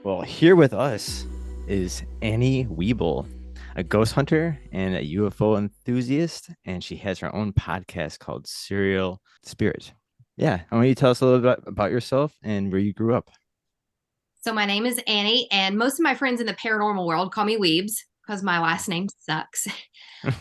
Well, here with us is Annie Weible, a ghost hunter and a UFO enthusiast, and she has her own podcast called Serial Spirit. Yeah, I want you to tell us a little bit about yourself and where you grew up. So my name is Annie, and most of my friends in the paranormal world call me Weebs because my last name sucks.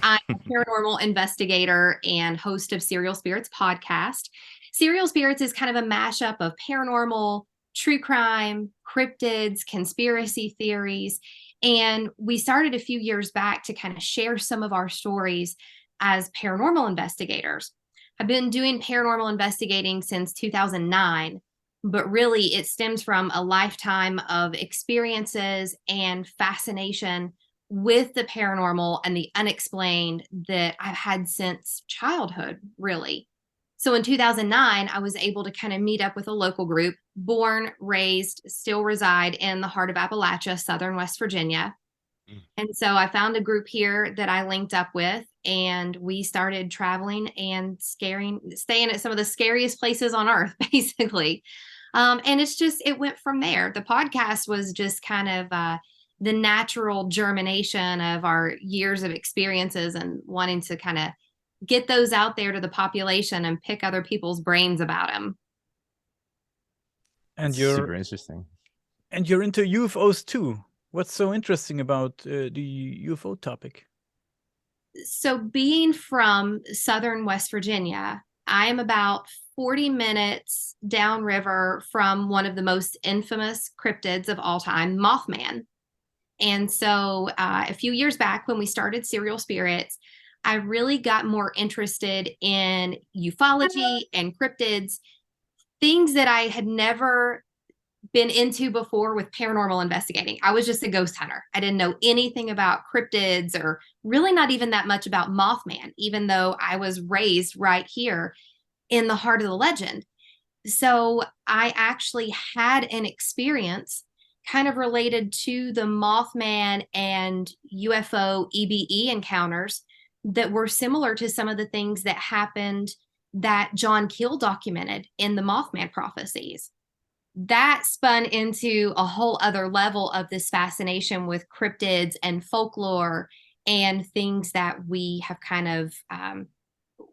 I'm a paranormal investigator and host of Serial Spirits podcast. Serial Spirits is kind of a mashup of paranormal, true crime, cryptids, conspiracy theories. And we started a few years back to kind of share some of our stories as paranormal investigators. I've been doing paranormal investigating since 2009, but really it stems from a lifetime of experiences and fascination with the paranormal and the unexplained that I've had since childhood, really. So in 2009, I was able to kind of meet up with a local group, born, raised, still reside in the heart of Appalachia, southern West Virginia. And so I found a group here that I linked up with, and we started traveling and staying at some of the scariest places on earth, basically. And it went from there. The podcast was just kind of the natural germination of our years of experiences and wanting to kind of get those out there to the population and pick other people's brains about them. That's And super you're interesting. and you're into UFOs too. What's so interesting about the UFO topic? So, being from southern West Virginia, I am about 40 minutes downriver from one of the most infamous cryptids of all time, Mothman. And so, a few years back when we started Serial Spirits, I really got more interested in ufology and cryptids, things that I had never been into before with paranormal investigating. I was just a ghost hunter. I didn't know anything about cryptids or really not even that much about Mothman, even though I was raised right here in the heart of the legend. So I actually had an experience kind of related to the Mothman and UFO EBE encounters that were similar to some of the things that happened that John Keel documented in the Mothman prophecies. That spun into a whole other level of this fascination with cryptids and folklore and things that we have kind of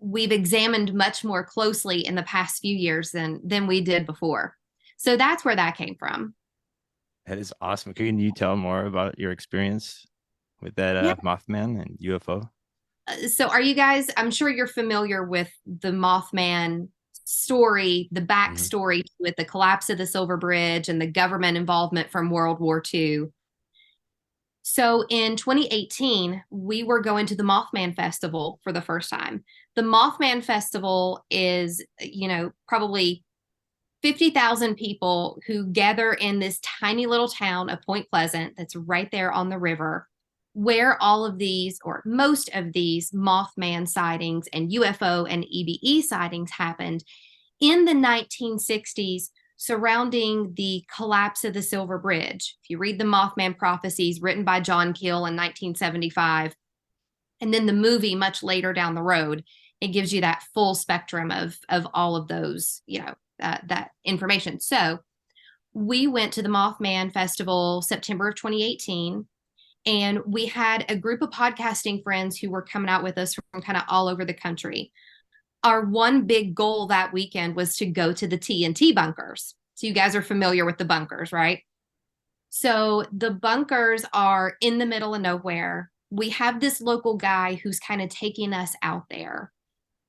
we've examined much more closely in the past few years than we did before. So that's where that came from. That is awesome. Can you tell more about your experience with that Yeah. Mothman and UFO? So are you guys, I'm sure you're familiar with the Mothman story, the Mhm. backstory with the collapse of the Silver Bridge and the government involvement from World War II. So in 2018, we were going to the Mothman Festival for the first time. The Mothman Festival is, probably 50,000 people who gather in this tiny little town of Point Pleasant that's right there on the river, where all of these, or most of these, Mothman sightings and UFO and EBE sightings happened in the 1960s surrounding the collapse of the Silver Bridge. If you read the Mothman prophecies written by John Keel in 1975, and then the movie much later down the road, it gives you that full spectrum of all of those, that information. So we went to the Mothman Festival September of 2018, and we had a group of podcasting friends who were coming out with us from kind of all over the country. Our one big goal that weekend was to go to the TNT bunkers. So you guys are familiar with the bunkers, right? So the bunkers are in the middle of nowhere. We have this local guy who's kind of taking us out there.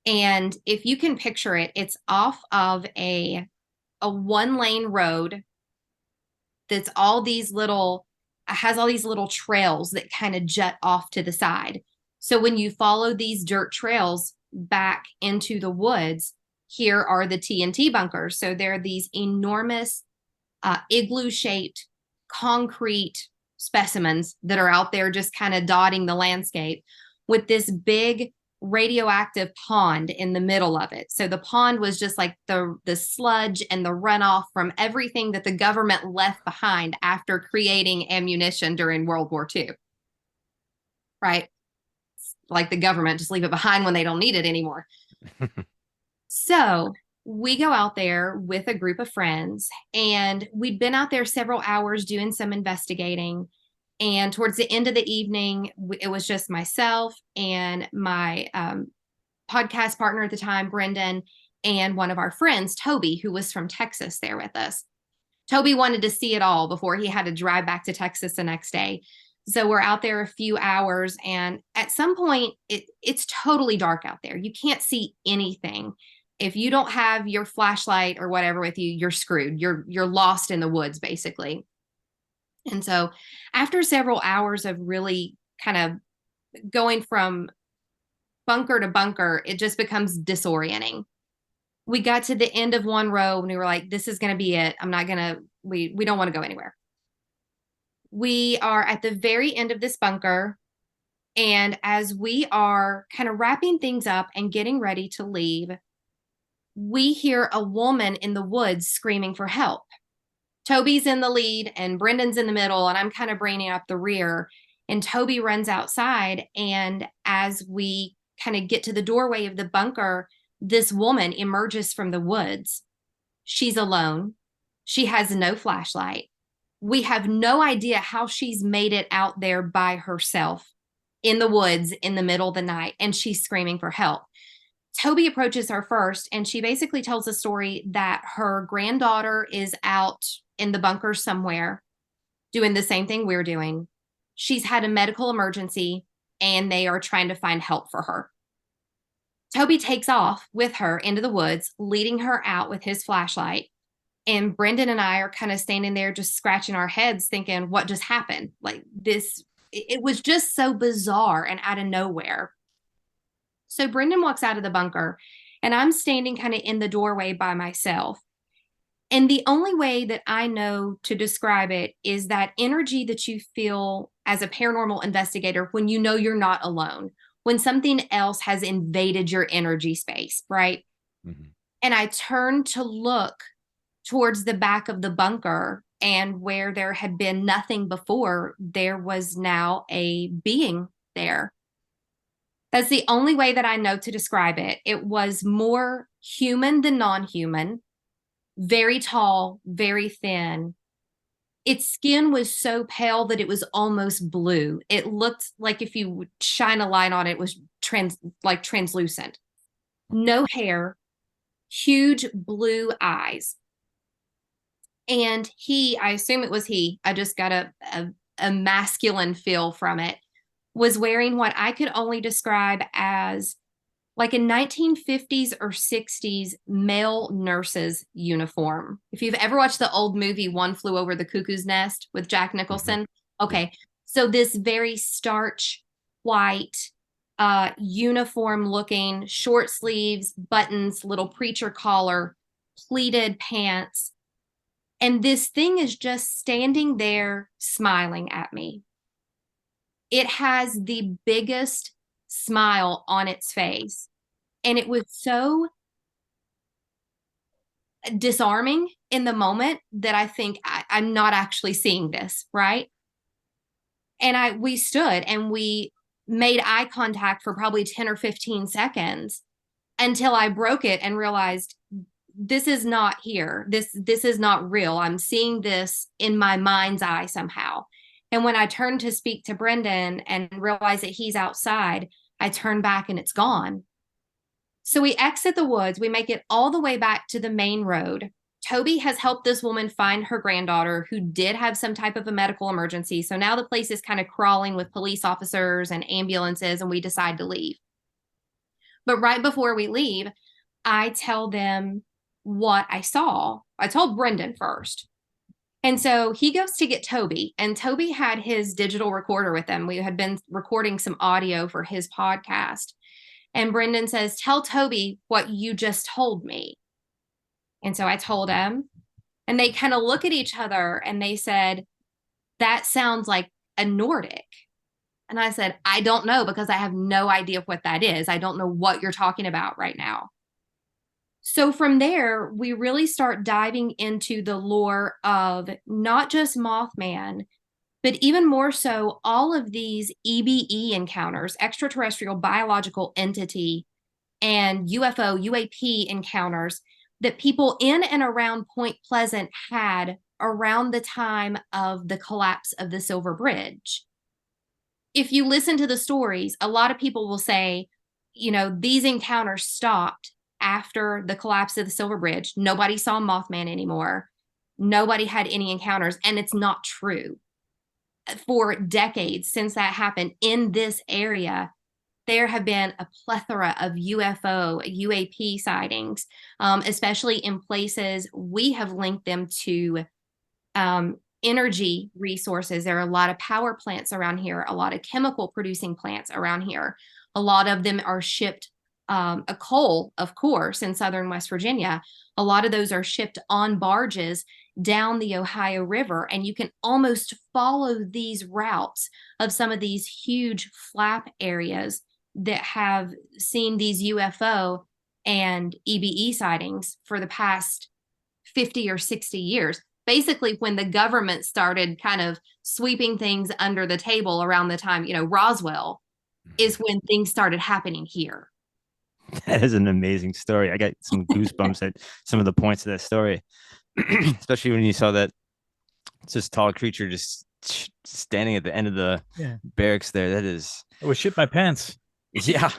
And if you can picture it, it's off of a one lane road that's has all these little trails that kind of jut off to the side. So when you follow these dirt trails back into the woods, here are the TNT bunkers. So they're these enormous igloo shaped concrete specimens that are out there just kind of dotting the landscape with this big radioactive pond in the middle of it. So the pond was just like the sludge and the runoff from everything that the government left behind after creating ammunition during World War II. Right? Like the government just leave it behind when they don't need it anymore. So we go out there with a group of friends, and we'd been out there several hours doing some investigating. And towards the end of the evening, it was just myself and my podcast partner at the time, Brendan, and one of our friends, Toby, who was from Texas, there with us. Toby wanted to see it all before he had to drive back to Texas the next day. So we're out there a few hours, and at some point, it's totally dark out there. You can't see anything. If you don't have your flashlight or whatever with you, you're screwed. You're lost in the woods, basically. And so after several hours of really kind of going from bunker to bunker, it just becomes disorienting. We got to the end of one row and we were like, this is going to be it. We don't want to go anywhere. We are at the very end of this bunker. And as we are kind of wrapping things up and getting ready to leave, we hear a woman in the woods screaming for help. Toby's in the lead and Brendan's in the middle, and I'm kind of bringing up the rear. And Toby runs outside. And as we kind of get to the doorway of the bunker, this woman emerges from the woods. She's alone. She has no flashlight. We have no idea how she's made it out there by herself in the woods in the middle of the night, and she's screaming for help. Toby approaches her first, and she basically tells a story that her granddaughter is out in the bunker somewhere doing the same thing we're doing. She's had a medical emergency, and they are trying to find help for her. Toby takes off with her into the woods, leading her out with his flashlight. And Brendan and I are kind of standing there just scratching our heads thinking, what just happened? Like this, it was just so bizarre and out of nowhere. So Brendan walks out of the bunker, and I'm standing kind of in the doorway by myself. And the only way that I know to describe it is that energy that you feel as a paranormal investigator when you know you're not alone, when something else has invaded your energy space, right? Mm-hmm. And I turned to look towards the back of the bunker, and where there had been nothing before, there was now a being there. That's the only way that I know to describe it. It was more human than non-human, very tall, very thin. Its skin was so pale that it was almost blue. It looked like if you would shine a light on it, it was translucent. No hair, huge blue eyes. And I assume it was he, I just got a masculine feel from it, was wearing what I could only describe as like a 1950s or 60s male nurse's uniform. If you've ever watched the old movie One Flew Over the Cuckoo's Nest with Jack Nicholson, mm-hmm. Okay, so this very starch white uniform looking, short sleeves, buttons, little preacher collar, pleated pants. And this thing is just standing there smiling at me. It has the biggest smile on its face. And it was so disarming in the moment that I think I'm not actually seeing this, right? And we stood and we made eye contact for probably 10 or 15 seconds until I broke it and realized this is not here. This is not real. I'm seeing this in my mind's eye somehow. And when I turned to speak to Brendan and realize that he's outside, I turn back and it's gone. So we exit the woods. We make it all the way back to the main road. Toby has helped this woman find her granddaughter who did have some type of a medical emergency. So now the place is kind of crawling with police officers and ambulances, and we decide to leave. But right before we leave, I tell them what I saw. I told Brendan first. And so he goes to get Toby, and Toby had his digital recorder with him. We had been recording some audio for his podcast. And Brendan says, tell Toby what you just told me. And so I told him, and they kind of look at each other and they said, that sounds like a Nordic. And I said, I don't know, because I have no idea what that is. I don't know what you're talking about right now. So from there, we really start diving into the lore of not just Mothman, but even more so all of these EBE encounters, extraterrestrial biological entity, and UFO, UAP encounters. that people in and around Point Pleasant had around the time of the collapse of the Silver Bridge. If you listen to the stories, a lot of people will say, these encounters stopped after the collapse of the Silver Bridge. Nobody saw Mothman anymore. Nobody had any encounters, and it's not true. For decades since that happened in this area, there have been a plethora of UFO, UAP sightings, especially in places we have linked them to energy resources. There are a lot of power plants around here, a lot of chemical producing plants around here. A lot of them are shipped, a coal, of course, in southern West Virginia. A lot of those are shipped on barges down the Ohio River, and you can almost follow these routes of some of these huge flap areas that have seen these UFO and EBE sightings for the past 50 or 60 years. Basically, when the government started kind of sweeping things under the table around the time, Roswell is when things started happening here. That is an amazing story. I got some goosebumps at some of the points of that story, especially when you saw that it's this tall creature just standing at the end of the barracks there. That is. I would shit my pants. Yeah.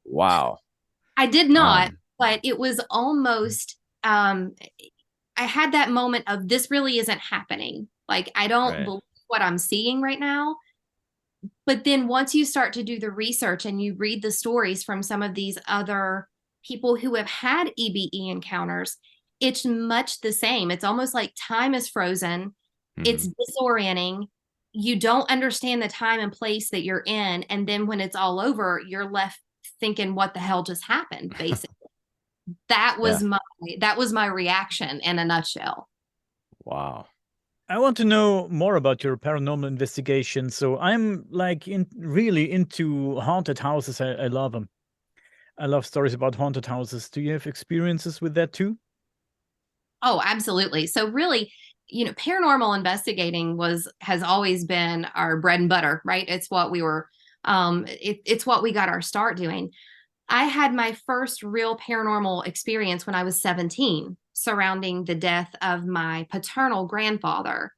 Wow. I did not, but it was almost, I had that moment of this really isn't happening. Like, I don't believe what I'm seeing right now. But then once you start to do the research and you read the stories from some of these other people who have had EBE encounters, it's much the same. It's almost like time is frozen. It's disorienting. You don't understand the time and place that you're in. And then when it's all over, you're left thinking, what the hell just happened, basically. That was my reaction in a nutshell. Wow. I want to know more about your paranormal investigation. So I'm like really into haunted houses. I love them. I love stories about haunted houses. Do you have experiences with that too? Oh, absolutely. So really, paranormal investigating has always been our bread and butter, right? It's what we were, it's what we got our start doing. I had my first real paranormal experience when I was 17, surrounding the death of my paternal grandfather.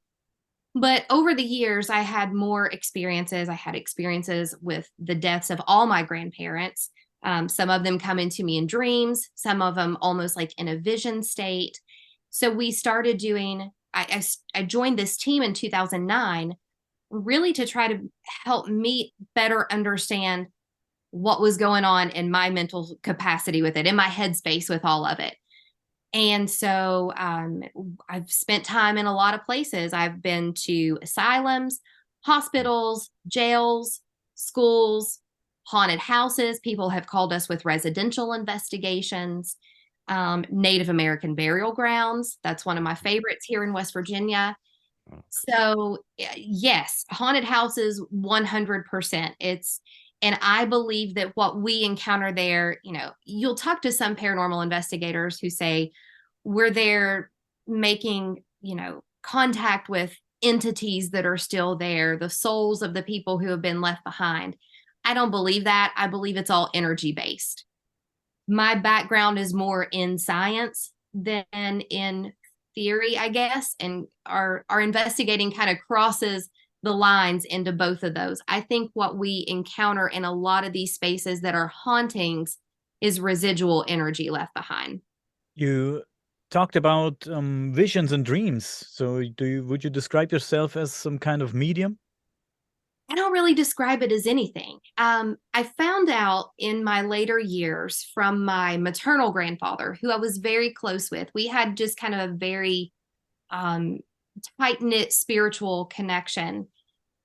But over the years, I had more experiences. I had experiences with the deaths of all my grandparents. Some of them come into me in dreams, some of them almost like in a vision state. So we started doing, I joined this team in 2009, really to try to help me better understand what was going on in my mental capacity with it, in my headspace with all of it. And so I've spent time in a lot of places. I've been to asylums, hospitals, jails, schools, haunted houses. People have called us with residential investigations, Native American burial grounds. That's one of my favorites here in West Virginia. So yes, haunted houses, 100%. And I believe that what we encounter there, you'll talk to some paranormal investigators who say we're there making, contact with entities that are still there, the souls of the people who have been left behind. I don't believe that. I believe it's all energy based. My background is more in science than in theory, I guess, and our investigating kind of crosses the lines into both of those. I think what we encounter in a lot of these spaces that are hauntings is residual energy left behind. You talked about visions and dreams. So would you describe yourself as some kind of medium? I don't really describe it as anything. I found out in my later years from my maternal grandfather, who I was very close with. We had just kind of a very tight-knit spiritual connection.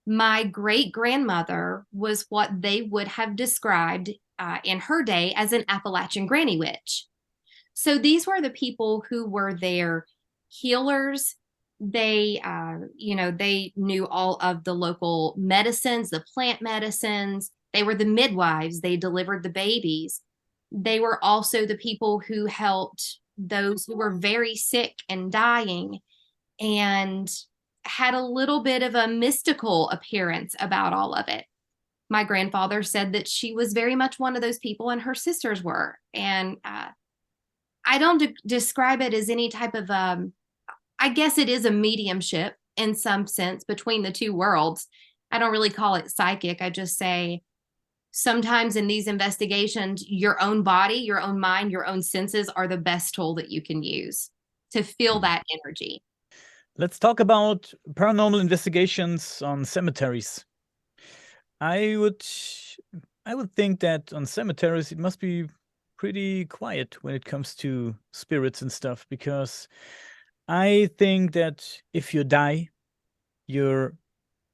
My great-grandmother was what they would have described in her day as an Appalachian granny witch. So these were the people who were their healers. They, they knew all of the local medicines, the plant medicines. They were the midwives. They delivered the babies. They were also the people who helped those who were very sick and dying, and had a little bit of a mystical appearance about all of it. My grandfather said that she was very much one of those people, and her sisters were. And I don't describe it as any type of I guess it is a mediumship in some sense between the two worlds. I don't really call it psychic. I just say sometimes in these investigations, your own body, your own mind, your own senses are the best tool that you can use to feel that energy. Let's talk about paranormal investigations on cemeteries. I would think that on cemeteries it must be pretty quiet when it comes to spirits and stuff, because I think that if you die, your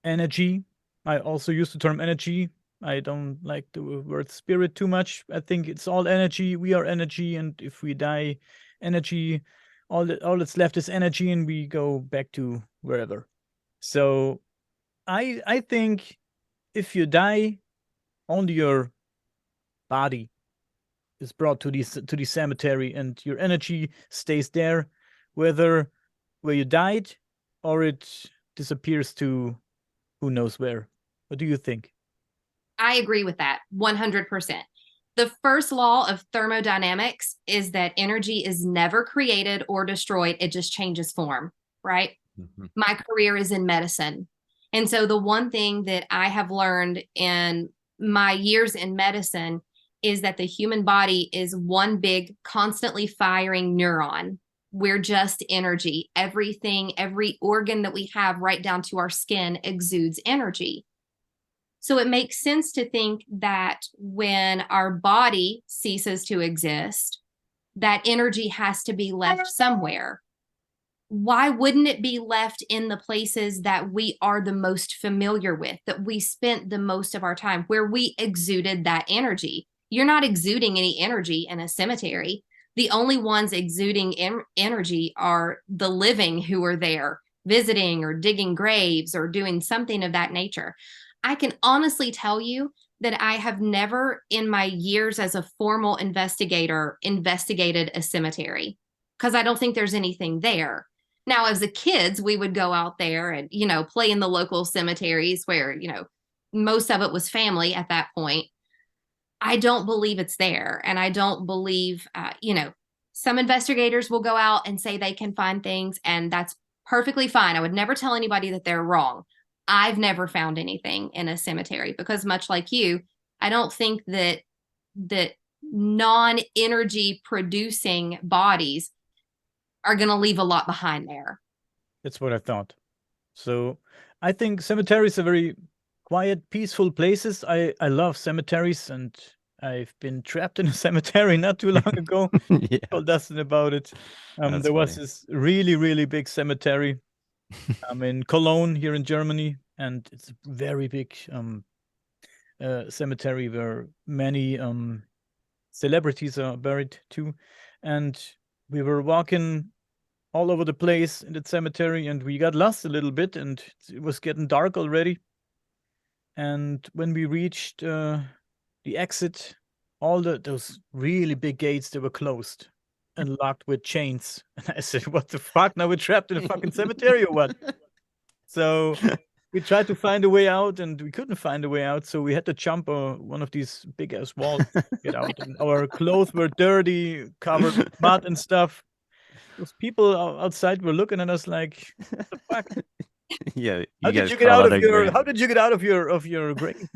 energy, I also use the term energy. I don't like the word spirit too much. I think it's all energy. We are energy, and if we die, energy, all that's left is energy, and we go back to wherever. So I think if you die, only your body is brought to the cemetery, and your energy stays there, whether where you died or it disappears to who knows where. What do you think? I agree with that 100%. The first law of thermodynamics is that energy is never created or destroyed, it just changes form, right? Mm-hmm. My career is in medicine. And so the one thing that I have learned in my years in medicine is that the human body is one big, constantly firing neuron. We're just energy. Everything, every organ that we have, right down to our skin, exudes energy. So it makes sense to think that when our body ceases to exist, that energy has to be left somewhere. Why wouldn't it be left in the places that we are the most familiar with, that we spent the most of our time, where we exuded that energy? You're not exuding any energy in a cemetery. The only ones exuding energy are the living who are there visiting or digging graves or doing something of that nature. I can honestly tell you that I have never in my years as a formal investigator investigated a cemetery because I don't think there's anything there. Now, as a kids, we would go out there and, play in the local cemeteries where, most of it was family at that point. I don't believe it's there. And I don't believe, some investigators will go out and say they can find things, and that's perfectly fine. I would never tell anybody that they're wrong. I've never found anything in a cemetery because, much like you, I don't think that non-energy producing bodies are going to leave a lot behind there. That's what I thought. So I think cemeteries are very quiet, peaceful places. I love cemeteries, and I've been trapped in a cemetery not too long ago. Yeah. Told Dustin about it. That's There was funny. this really, really big cemetery in Cologne here in Germany, and it's a very big cemetery where many celebrities are buried too. And we were walking all over the place in the cemetery, and we got lost a little bit, and it was getting dark already. And when we reached the exit, all those really big gates, they were closed and locked with chains. And I said, what the fuck? Now we're trapped in a fucking cemetery or what? So we tried to find a way out, and we couldn't find a way out. So we had to jump one of these big ass walls to get out. And our clothes were dirty, covered with mud and stuff. Those people outside were looking at us like, what the fuck? Yeah, How did you get out of your grave?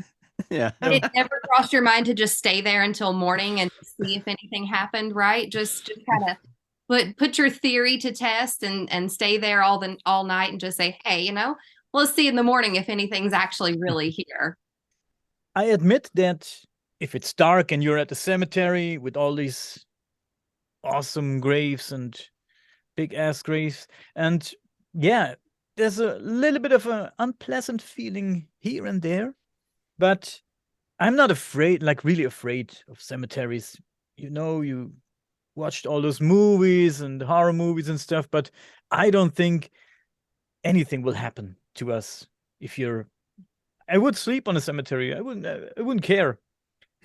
Yeah. It never crossed your mind to just stay there until morning and see if anything happened, right? Just kind of put your theory to test and stay there all night and just say, hey, let's see in the morning if anything's actually really here. I admit that if it's dark and you're at the cemetery with all these awesome graves and big ass graves, and yeah, there's a little bit of an unpleasant feeling here and there, but I'm not afraid, like really afraid of cemeteries. You watched all those movies and horror movies and stuff, but I don't think anything will happen to us if you're. I would sleep on a cemetery. I wouldn't care.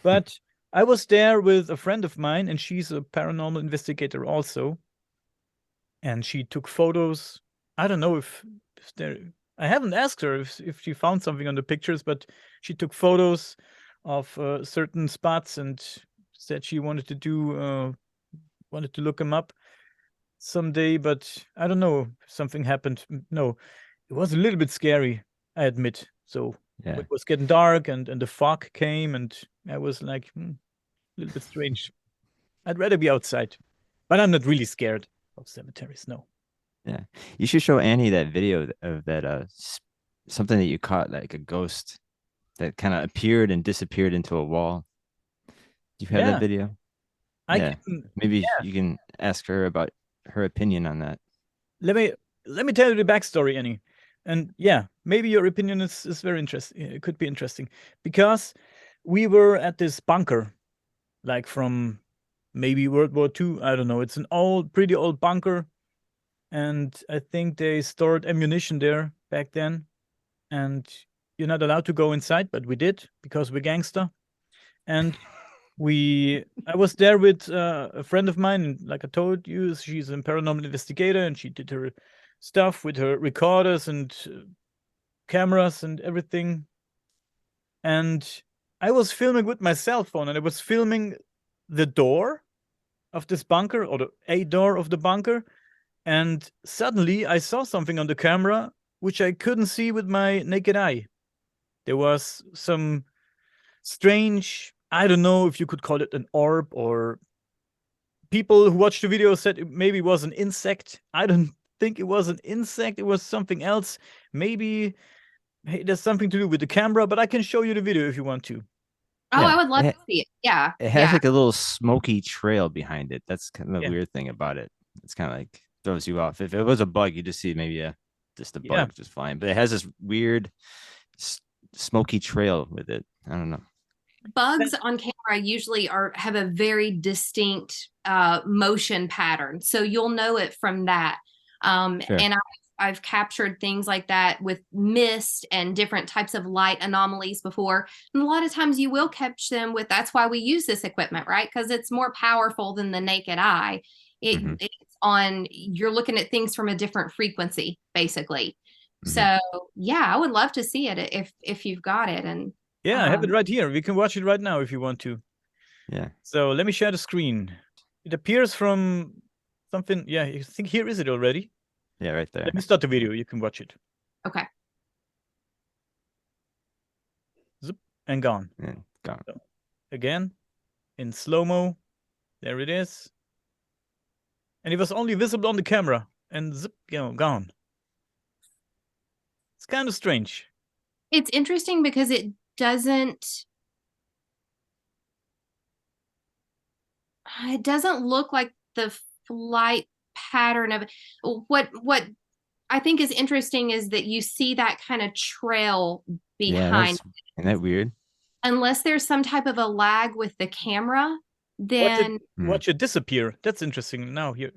But I was there with a friend of mine, and she's a paranormal investigator also. And she took photos. I don't know if there. I haven't asked her if she found something on the pictures, but she took photos of certain spots and said she wanted to do wanted to look him up someday, but I don't know. Something happened. No, it was a little bit scary, I admit. So Yeah. it was getting dark, and the fog came, and I was like, a little bit strange. I'd rather be outside, but I'm not really scared of cemeteries. No. Yeah. You should show Annie that video of that something that you caught, like a ghost that kind of appeared and disappeared into a wall. Do you have that Yeah, video? I Yeah. can. Maybe Yeah, you can ask her about her opinion on that. let me tell you the backstory, Annie. And yeah, maybe your opinion is very interesting. It could be interesting because we were at this bunker, like from maybe World War II. I don't know. It's an pretty old bunker, and I think they stored ammunition there back then. And you're not allowed to go inside, but we did because we're gangster. And I was there with a friend of mine, and like I told you, she's a paranormal investigator, and she did her stuff with her recorders and cameras and everything. And I was filming with my cell phone, and I was filming the door of this bunker, or a door of the bunker. And suddenly I saw something on the camera which I couldn't see with my naked eye. There was some strange, I don't know if you could call it an orb, or people who watched the video said it maybe was an insect. I don't think it was an insect. It was something else. Maybe it has something to do with the camera, but I can show you the video if you want to. Oh, Yeah. I would love to see it. Yeah. It has Yeah. like a little smoky trail behind it. That's kind of the Yeah. weird thing about it. It's kind of like throws you off. If it was a bug, you just see maybe just a Yeah. bug just flying, but it has this weird smoky trail with it. I don't know. Bugs on camera usually have a very distinct motion pattern, so you'll know it from that. Sure. And I've captured things like that with mist and different types of light anomalies before. And a lot of times you will catch them with, that's why we use this equipment, right? Because it's more powerful than the naked eye. Mhm. You're looking at things from a different frequency, basically. Mhm. So yeah, I would love to see it if you've got it. And Yeah, I have it right here. We can watch it right now if you want to. Yeah. So let me share the screen. It appears from something. Yeah, I think here is it already. Yeah, right there. Let me start the video. You can watch it. okay. Zip, and gone. Yeah, gone. So, again, in slow-mo. There it is. And it was only visible on the camera. And zip, gone. It's kind of strange. It's interesting because it doesn't look like the flight pattern of what I think is interesting is that you see that kind of trail behind. Isn't that weird? Unless there's some type of a lag with the camera, then Watch it disappear. That's interesting. Now here.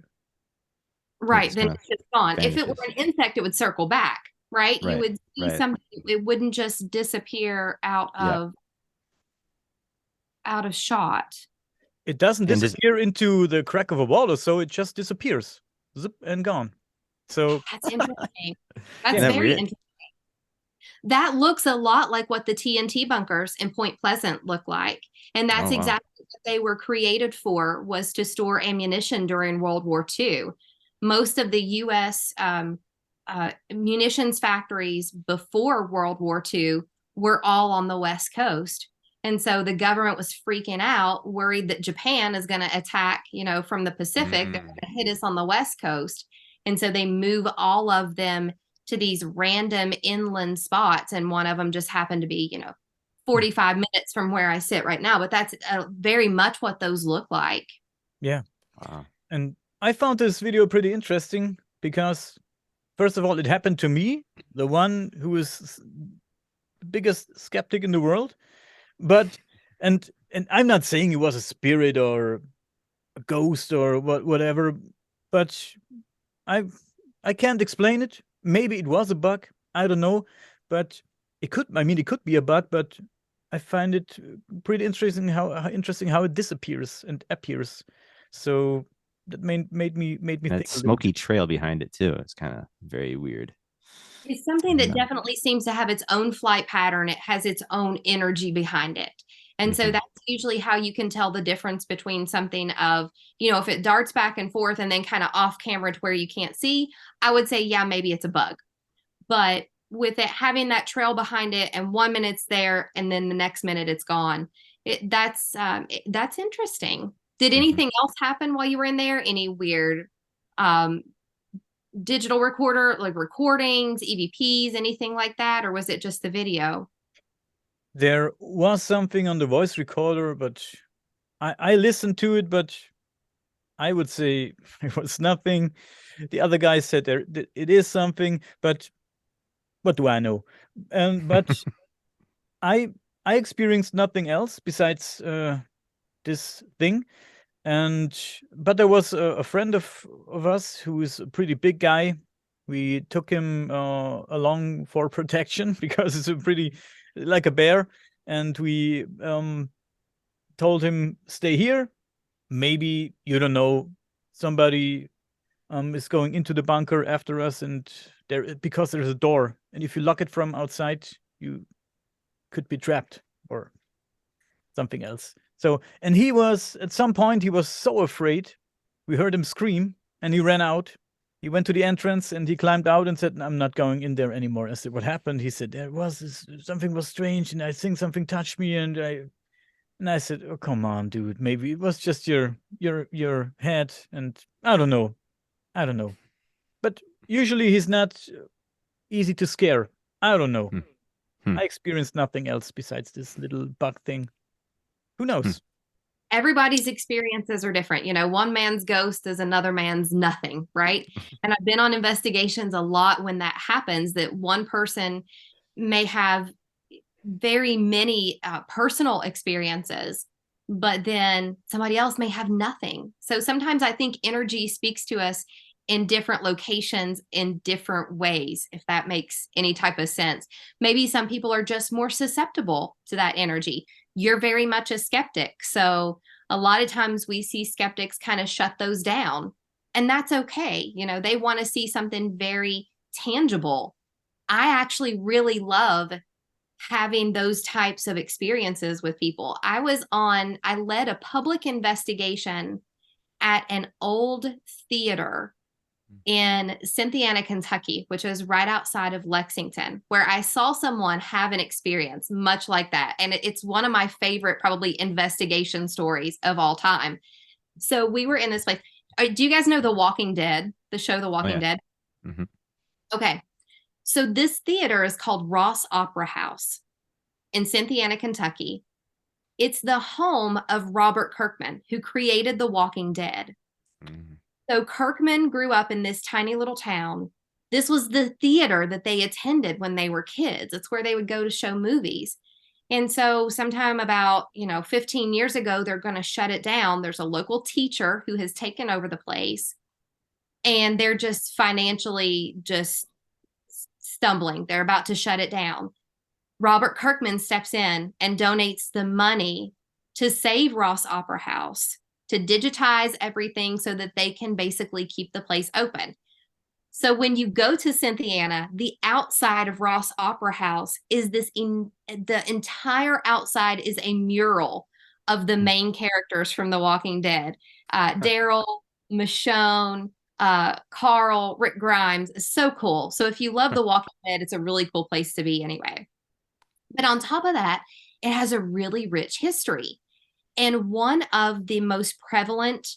Right, then it's just gone. vanishes. If it were an insect, it would circle back, right? You would see something, it wouldn't just disappear out of shot. It doesn't disappear into the crack of a wall or so. It just disappears. Zip, and gone. So that's interesting. That's very interesting. That looks a lot like what the TNT bunkers in Point Pleasant look like. And that's exactly what they were created for, was to store ammunition during World War II. Most of the U.S. Munitions factories before World War II were all on the West Coast. And so the government was freaking out, worried that Japan is going to attack, from the Pacific. They're going to hit us on the West Coast. And so they move all of them to these random inland spots. And one of them just happened to be, 45 minutes from where I sit right now. But that's very much what those look like. Yeah. And I found this video pretty interesting because, first of all, it happened to me, the one who is the biggest skeptic in the world. But and I'm not saying it was a spirit or a ghost or whatever, but I can't explain it. Maybe it was a bug. I don't know, but it could be a bug, but I find it pretty interesting how it disappears and appears. So that made me think. That smoky trail behind it too. It's kind of very weird. It's something that definitely seems to have its own flight pattern. It has its own energy behind it. And so Mhm. that's usually how you can tell the difference between something of, you know, if it darts back and forth and then kind of off camera to where you can't see, I would say, yeah, maybe it's a bug. But with it having that trail behind it and 1 minute it's there and then the next minute it's gone, that's interesting. Did Mhm. anything else happen while you were in there? Any weird um, digital recorder, like recordings, EVPs, anything like that? Or was it just the video? There was something on the voice recorder, but I listened to it, but I would say it was nothing. The other guy said it is something, but what do I know? But I I experienced nothing else besides this thing. And but there was a friend of us who is a pretty big guy. We took him along for protection because it's a pretty like a bear, and we told him stay here. Maybe you don't know somebody is going into the bunker after us, and there because there's a door, and if you lock it from outside, you could be trapped or something else. So, and he was at some point he was so afraid. We heard him scream, and he ran out. He went to the entrance and he climbed out and said, "I'm not going in there anymore." I said, "What happened?" He said, "There was something was strange, and I think something touched me." And I said, "Oh, come on, dude. Maybe it was just your head." And I don't know. I don't know. But usually he's not easy to scare. I don't know. Hmm. Hmm. I experienced nothing else besides this little bug thing. Who Hmm. knows? Everybody's experiences are different. You know, one man's ghost is another man's nothing, right? And I've been on investigations a lot when that happens, that one person may have very many personal experiences, but then somebody else may have nothing. So sometimes I think energy speaks to us in different locations in different ways, if that makes any type of sense. Maybe some people are just more susceptible to that energy. You're very much a skeptic. So a lot of times we see skeptics kind of shut those down, and that's okay. You know, they want to see something very tangible. I actually really love having those types of experiences with people. I led a public investigation at an old theater in Cynthiana, Kentucky, which is right outside of Lexington, where I saw someone have an experience much like that. And it's one of my favorite, probably, investigation stories of all time. So we were in this place. Do you guys know The Walking Dead, the show The Oh Walking yeah. Dead? Mhm. Okay. So this theater is called Ross Opera House in Cynthiana, Kentucky. It's the home of Robert Kirkman, who created The Walking Dead. Mhm. So Kirkman grew up in this tiny little town. This was the theater that they attended when they were kids. It's where they would go to show movies. And so sometime about, 15 years ago, they're going to shut it down. There's a local teacher who has taken over the place, and they're just financially just stumbling. They're about to shut it down. Robert Kirkman steps in and donates the money to save Ross Opera House, to digitize everything so that they can basically keep the place open. So when you go to Cynthiana, the outside of Ross Opera House is the entire outside is a mural of the main characters from The Walking Dead. Daryl, Michonne, Carl, Rick Grimes. So cool. So if you love The Walking Dead, it's a really cool place to be anyway. But on top of that, it has a really rich history. And one of the most prevalent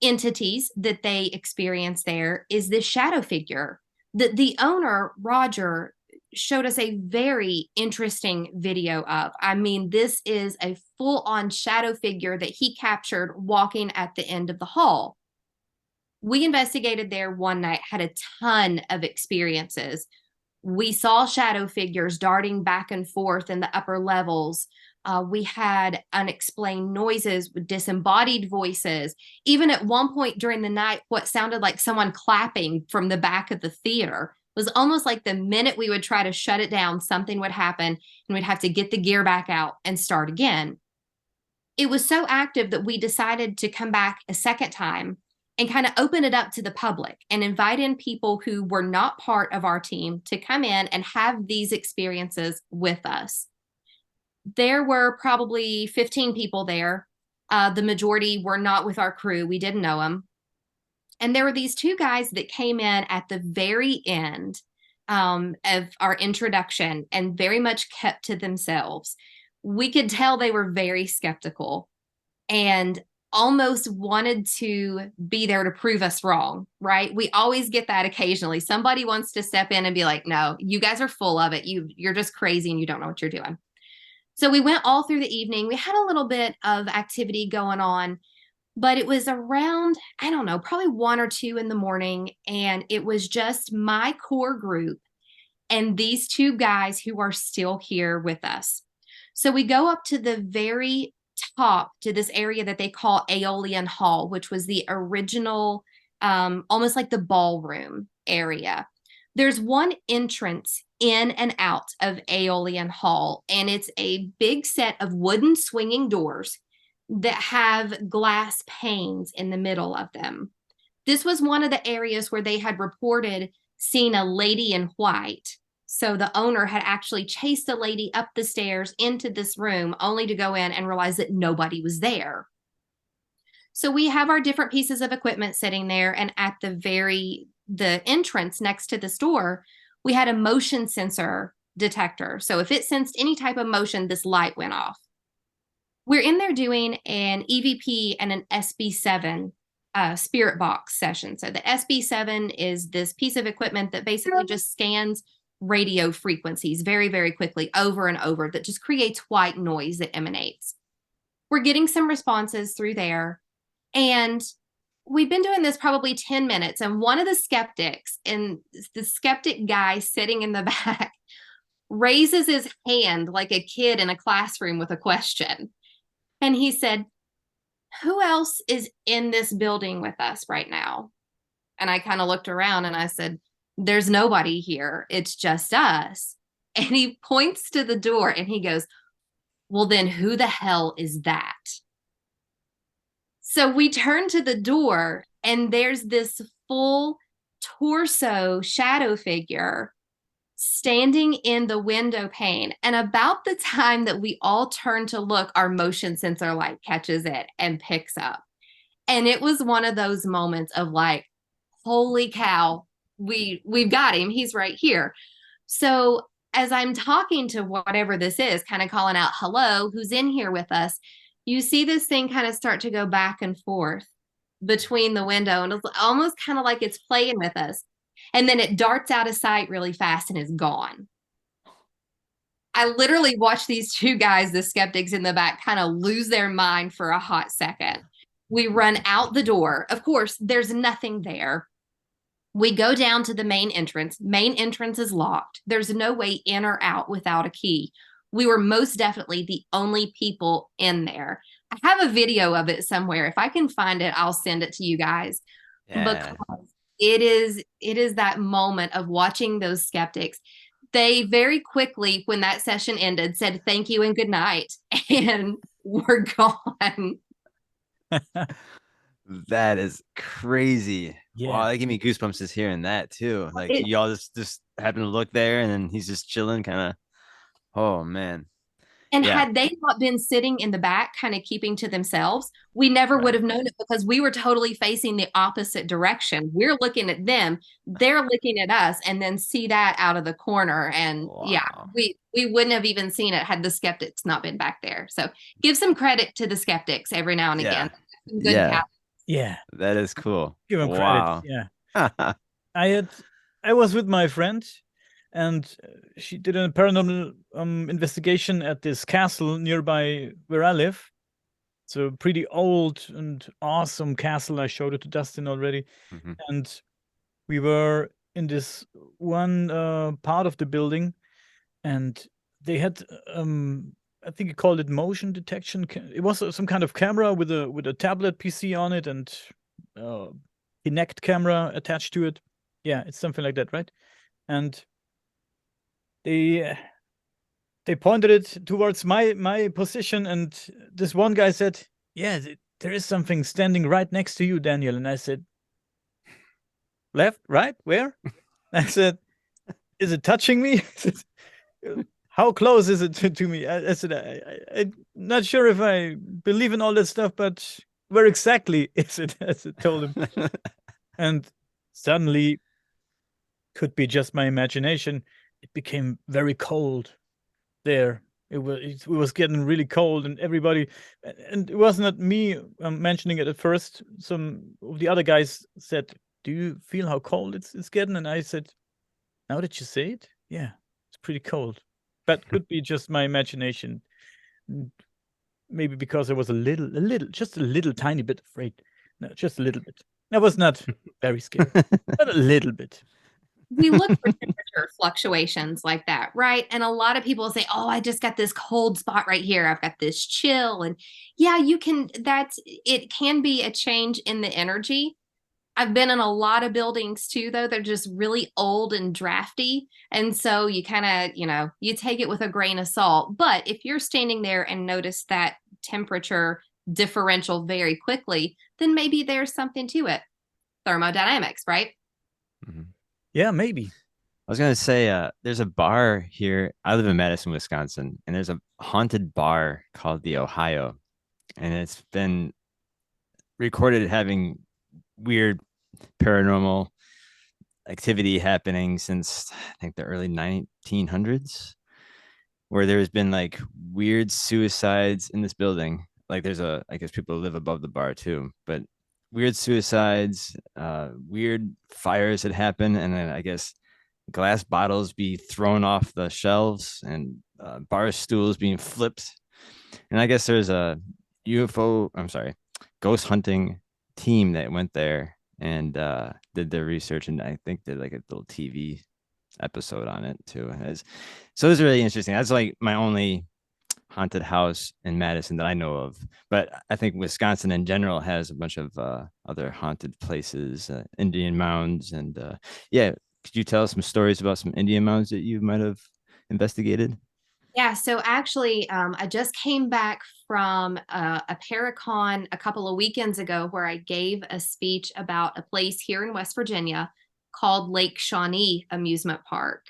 entities that they experience there is this shadow figure. The owner, Roger, showed us a very interesting video of. I mean, this is a full-on shadow figure that he captured walking at the end of the hall. We investigated there one night, had a ton of experiences. We saw shadow figures darting back and forth in the upper levels. We had unexplained noises with disembodied voices. Even at one point during the night, what sounded like someone clapping from the back of the theater was almost like the minute we would try to shut it down, something would happen and we'd have to get the gear back out and start again. It was so active that we decided to come back a second time and kind of open it up to the public and invite in people who were not part of our team to come in and have these experiences with us. There were probably 15 people there. The majority were not with our crew. We didn't know them. And there were these two guys that came in at the very end of our introduction and very much kept to themselves. We could tell they were very skeptical and almost wanted to be there to prove us wrong, right? We always get that occasionally. Somebody wants to step in and be like, no, you guys are full of it. You're just crazy and you don't know what you're doing. So we went all through the evening. We had a little bit of activity going on, but it was around, I don't know, probably 1 or 2 in the morning. And it was just my core group and these two guys who are still here with us. So we go up to the very top to this area that they call Aeolian Hall, which was the original, almost like the ballroom area. There's one entrance in and out of Aeolian Hall, and it's a big set of wooden swinging doors that have glass panes in the middle of them. This was one of the areas where they had reported seeing a lady in white. So the owner had actually chased a lady up the stairs into this room only to go in and realize that nobody was there. So we have our different pieces of equipment sitting there, and at the entrance next to this door, we had a motion sensor detector. So if it sensed any type of motion, this light went off. We're in there doing an EVP and an SB7 spirit box session. So the SB7 is this piece of equipment that basically just scans radio frequencies very, very quickly over and over that just creates white noise that emanates. We're getting some responses through there. And we've been doing this probably 10 minutes. And one of the skeptics, and the skeptic guy sitting in the back, raises his hand like a kid in a classroom with a question. And he said, who else is in this building with us right now? And I kind of looked around and I said, there's nobody here. It's just us. And he points to the door and he goes, well, then who the hell is that? So we turn to the door and there's this full torso shadow figure standing in the window pane. And about the time that we all turn to look, our motion sensor light catches it and picks up. And it was one of those moments of like, holy cow, we've got him. He's right here. So as I'm talking to whatever this is, kind of calling out, hello, who's in here with us? You see this thing kind of start to go back and forth between the window, and it's almost kind of like it's playing with us. And then it darts out of sight really fast and is gone. I literally watched these two guys, the skeptics in the back, kind of lose their mind for a hot second. We run out the door. Of course, there's nothing there. We go down to the main entrance. Main entrance is locked. There's no way in or out without a key. We were most definitely the only people in there. I have a video of it somewhere. If I can find it, I'll send it to you guys. Yeah. Because it is that moment of watching those skeptics. They very quickly, when that session ended, said thank you and good night, and were gone. That is crazy. Yeah. Wow, that gave me goosebumps just hearing that too. Like y'all just happen to look there and then he's just chilling, kind of. Oh man. And Yeah. had they not been sitting in the back, kind of keeping to themselves, we never would have known it because we were totally facing the opposite direction. We're looking at them, they're looking at us, and then see that out of the corner. And yeah, we wouldn't have even seen it had the skeptics not been back there. So give some credit to the skeptics every now and again. Good yeah, that is cool. Give them credit. Yeah. I was with my friend, and she did a paranormal investigation at this castle nearby where I live. It's a pretty old and awesome castle. I showed it to Dustin already. And we were in this one part of the building, and they had I think you called it motion detection. It was some kind of camera with a tablet PC on it and Kinect camera attached to it. Yeah, it's something like that, right? And they pointed it towards my position, and this one guy said, "Yeah, there is something standing right next to you, Daniel." And I said, "Left, right, where?" I said, "Is it touching me?" how close is it to me? I said, I'm not sure if I believe in all that stuff, but where exactly is it? As I told him. And suddenly, could be just my imagination, it became very cold there. It was getting really cold, and everybody, and it was not me mentioning it at first. Some of the other guys said, "Do you feel how cold it's getting?" And I said, "Now that you say it, yeah, it's pretty cold." But could be just my imagination. Maybe because I was just a little tiny bit afraid. No, just a little bit. I was not very scared, but a little bit. We look for temperature fluctuations like that, right? And a lot of people say, "Oh, I just got this cold spot right here. I've got this chill." And yeah, it can be a change in the energy. I've been in a lot of buildings too, though. They're just really old and drafty. And so you kind of, you take it with a grain of salt. But if you're standing there and notice that temperature differential very quickly, then maybe there's something to it. Thermodynamics, right? Mhm. Yeah, maybe. I was gonna say, there's a bar here. I live in Madison, Wisconsin, and there's a haunted bar called the Ohio, and it's been recorded having weird paranormal activity happening since I think the early 1900s, where there's been like weird suicides in this building. Like I guess people live above the bar too, but weird suicides, weird fires that happen, and then I guess glass bottles be thrown off the shelves and bar stools being flipped. And I guess there's a I'm sorry, ghost hunting team that went there and did their research, and I think did like a little TV episode on it too. So it was really interesting. That's like my only haunted house in Madison that I know of. But I think Wisconsin in general has a bunch of other haunted places, Indian mounds, and yeah. Could you tell us some stories about some Indian mounds that you might have investigated? Yeah, so actually, I just came back from a Paracon a couple of weekends ago where I gave a speech about a place here in West Virginia called Lake Shawnee Amusement Park.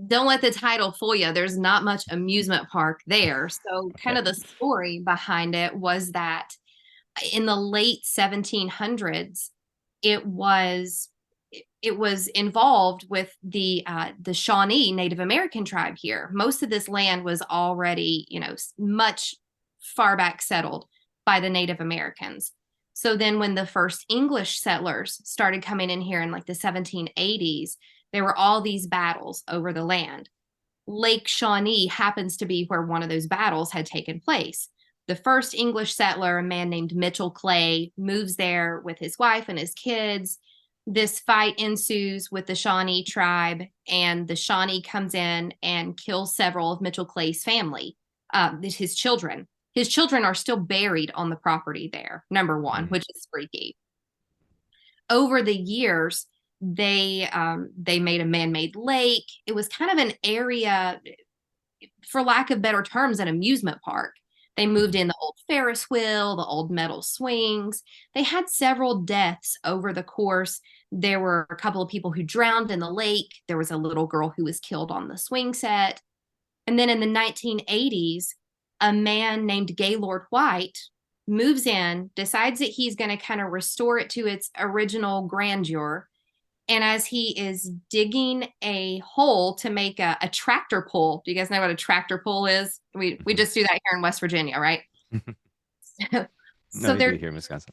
Don't let the title fool you. There's not much amusement park there. So, kind Okay. of the story behind it was that in the late 1700s, it was it was involved with the Shawnee Native American tribe here. Most of this land was already, much far back settled by the Native Americans. So then when the first English settlers started coming in here in like the 1780s, there were all these battles over the land. Lake Shawnee happens to be where one of those battles had taken place. The first English settler, a man named Mitchell Clay, moves there with his wife and his kids. This fight ensues with the Shawnee tribe, and the Shawnee comes in and kills several of Mitchell Clay's family, his children. His children are still buried on the property there, number one, which is freaky. Over the years, they made a man-made lake. It was kind of an area, for lack of better terms, an amusement park. They moved in the old Ferris wheel, the old metal swings. They had several deaths over the course. There were a couple of people who drowned in the lake. There was a little girl who was killed on the swing set. And then in the 1980s, a man named Gaylord White moves in, decides that he's going to kind of restore it to its original grandeur. And as he is digging a hole to make a tractor pull, do you guys know what a tractor pull is? We just do that here in West Virginia, right? So, No, so we do they're here in Wisconsin.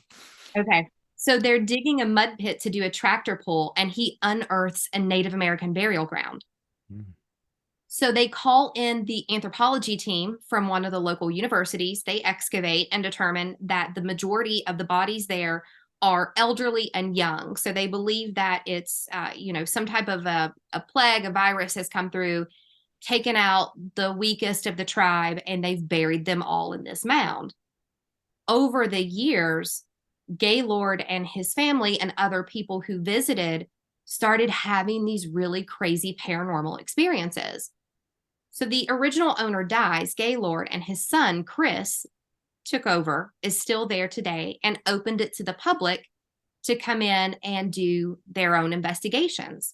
okay. So they're digging a mud pit to do a tractor pull, and he unearths a Native American burial ground. Mm. So they call in the anthropology team from one of the local universities. They excavate and determine that the majority of the bodies there are elderly and young. So they believe that it's, some type of a plague, a virus has come through, taken out the weakest of the tribe, and they've buried them all in this mound. Over the years, Gaylord and his family and other people who visited started having these really crazy paranormal experiences. So the original owner dies, Gaylord, and his son, Chris, took over, is still there today, and opened it to the public to come in and do their own investigations.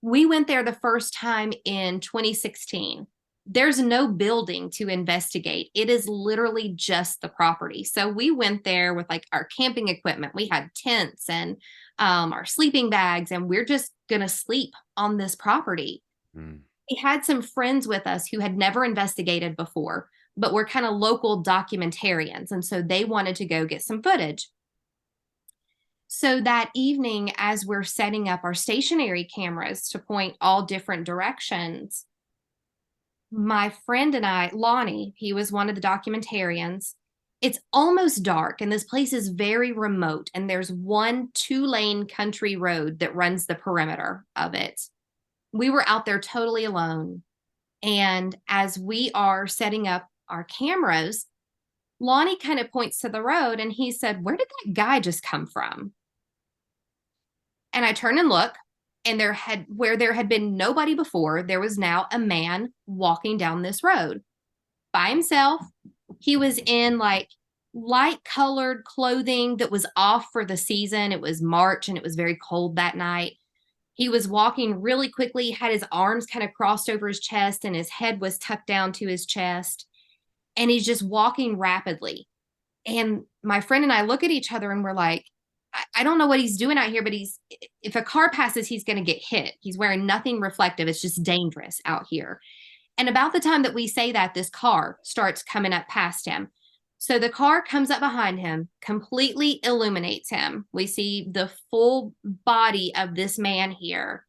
We went there the first time in 2016. There's no building to investigate. It is literally just the property. So we went there with like our camping equipment. We had tents and our sleeping bags, and we're just going to sleep on this property. Mm. We had some friends with us who had never investigated before, but were kind of local documentarians. And so they wanted to go get some footage. So that evening, as we're setting up our stationary cameras to point all different directions, my friend and I, Lonnie, he was one of the documentarians. It's almost dark, and this place is very remote, and there's one 2-lane country road that runs the perimeter of it. We were out there totally alone. And as we are setting up our cameras, Lonnie kind of points to the road and he said, "Where did that guy just come from?" And I turn and look, and where there had been nobody before, there was now a man walking down this road by himself. He was in like light colored clothing that was off for the season. It was March and it was very cold that night. He was walking really quickly, had his arms kind of crossed over his chest, and his head was tucked down to his chest. And he's just walking rapidly. And my friend and I look at each other and we're like, I don't know what he's doing out here, but if a car passes, he's going to get hit. He's wearing nothing reflective. It's just dangerous out here. And about the time that we say that, this car starts coming up past him. So the car comes up behind him, completely illuminates him. We see the full body of this man here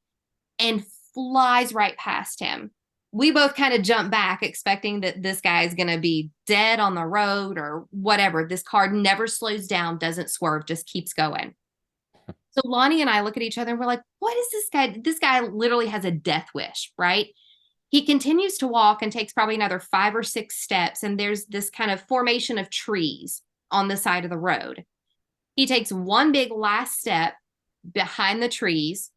and flies right past him. We both kind of jump back, expecting that this guy is going to be dead on the road or whatever. This car never slows down, doesn't swerve, just keeps going. So Lonnie and I look at each other and we're like, what is this guy? This guy literally has a death wish, right? He continues to walk and takes probably another 5 or 6 steps. And there's this kind of formation of trees on the side of the road. He takes one big last step behind the trees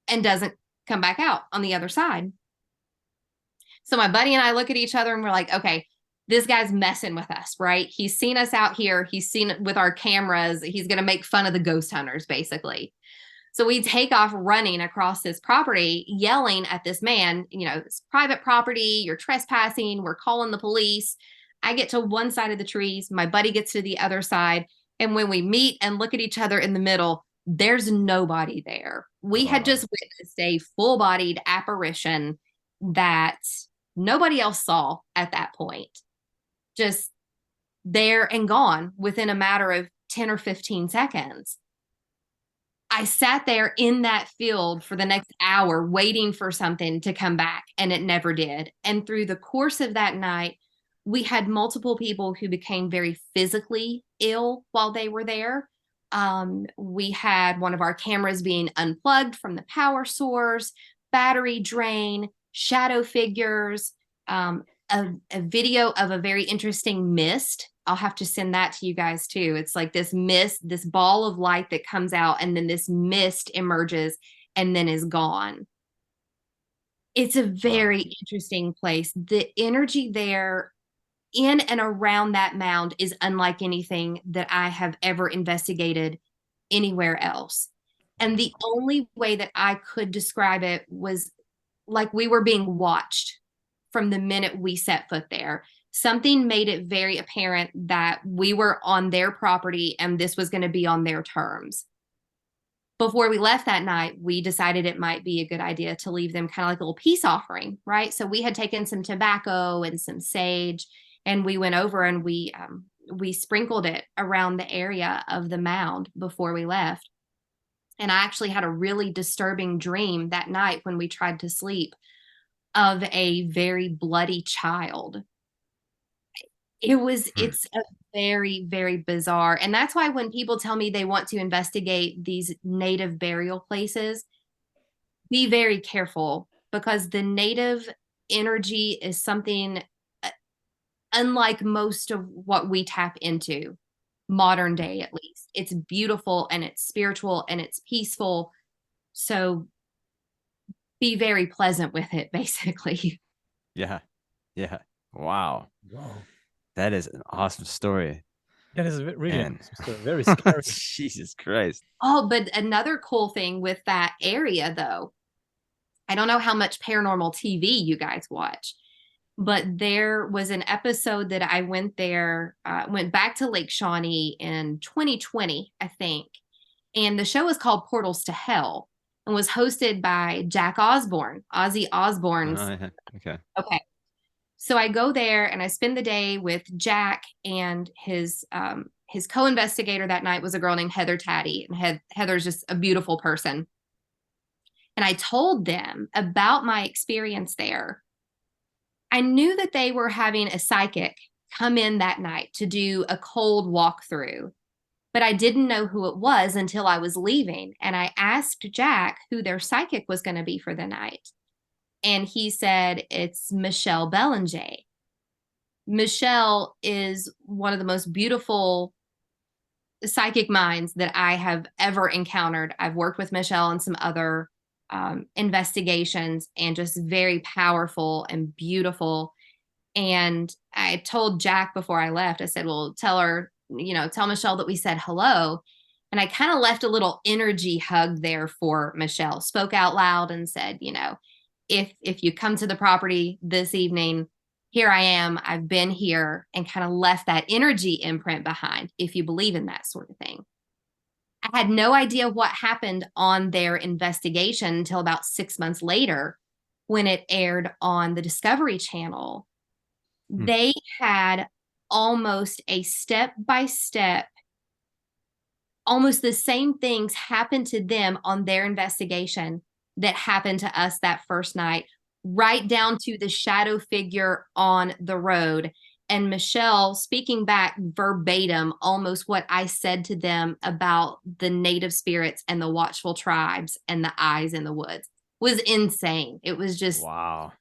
and doesn't come back out on the other side. So my buddy and I look at each other and we're like, okay, this guy's messing with us, right? He's seen us out here. He's seen it with our cameras. He's going to make fun of the ghost hunters, basically. So we take off running across this property, yelling at this man, it's private property, you're trespassing, we're calling the police. I get to one side of the trees, my buddy gets to the other side. And when we meet and look at each other in the middle, there's nobody there. We had just witnessed a full-bodied apparition that nobody else saw at that point. Just there and gone within a matter of 10 or 15 seconds. I sat there in that field for the next hour waiting for something to come back, and it never did. And through the course of that night, we had multiple people who became very physically ill while they were there. We had one of our cameras being unplugged from the power source, battery drain, shadow figures, a video of a very interesting mist. I'll have to send that to you guys too. It's like this mist, this ball of light that comes out, and then this mist emerges and then is gone. It's a very interesting place. The energy there in and around that mound is unlike anything that I have ever investigated anywhere else. And the only way that I could describe it was like we were being watched from the minute we set foot there. Something made it very apparent that we were on their property and this was going to be on their terms. Before we left that night, we decided it might be a good idea to leave them kind of like a little peace offering, right? So we had taken some tobacco and some sage, and we went over and we sprinkled it around the area of the mound before we left. And I actually had a really disturbing dream that night when we tried to sleep of a very bloody child. It's a very, very bizarre. And that's why when people tell me they want to investigate these native burial places, be very careful, because the native energy is something unlike most of what we tap into, modern day at least. It's beautiful and it's spiritual and it's peaceful. So be very pleasant with it, basically. Yeah. Yeah. Wow. Wow. That is an awesome story. That is really awesome story. Very scary. Jesus Christ. Oh, but another cool thing with that area, though, I don't know how much paranormal TV you guys watch, but there was an episode that I went there, went back to Lake Shawnee in 2020, I think. And the show was called Portals to Hell and was hosted by Jack Osborne, Ozzy Osbourne's. Yeah. Okay. Okay. So I go there and I spend the day with Jack, and his co-investigator that night was a girl named Heather Taddy. And Heather's just a beautiful person. And I told them about my experience there. I knew that they were having a psychic come in that night to do a cold walkthrough, but I didn't know who it was until I was leaving. And I asked Jack who their psychic was going to be for the night. And he said, it's Michelle Belanger. Michelle is one of the most beautiful psychic minds that I have ever encountered. I've worked with Michelle on some other investigations, and just very powerful and beautiful. And I told Jack before I left, I said, well, tell Michelle that we said hello. And I kind of left a little energy hug there for Michelle, spoke out loud and said, if you come to the property this evening, here I am, I've been here, and kind of left that energy imprint behind, if you believe in that sort of thing. I had no idea what happened on their investigation until about 6 months later when it aired on the Discovery Channel. They had almost a step-by-step, almost the same things happened to them on their investigation that happened to us that first night, right down to the shadow figure on the road. And Michelle speaking back verbatim almost what I said to them about the native spirits and the watchful tribes and the eyes in the woods was insane. It was just, wow.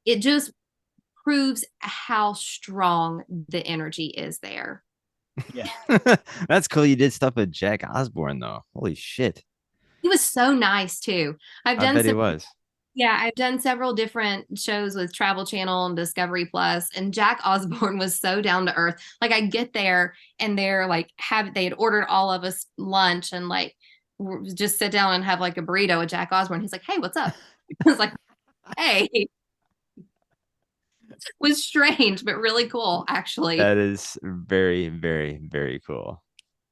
It just proves how strong the energy is there. Yeah. That's cool. You did stuff with Jack Osborne, though. Holy shit. He was so nice too. I bet he was. Yeah, I've done several different shows with Travel Channel and Discovery Plus, and Jack Osborne was so down to earth. Like, I get there and they're like, they had ordered all of us lunch, and like just sit down and have like a burrito with Jack Osborne. He's like, hey, what's up? I was like, hey. It was strange, but really cool, actually. That is very, very, very cool.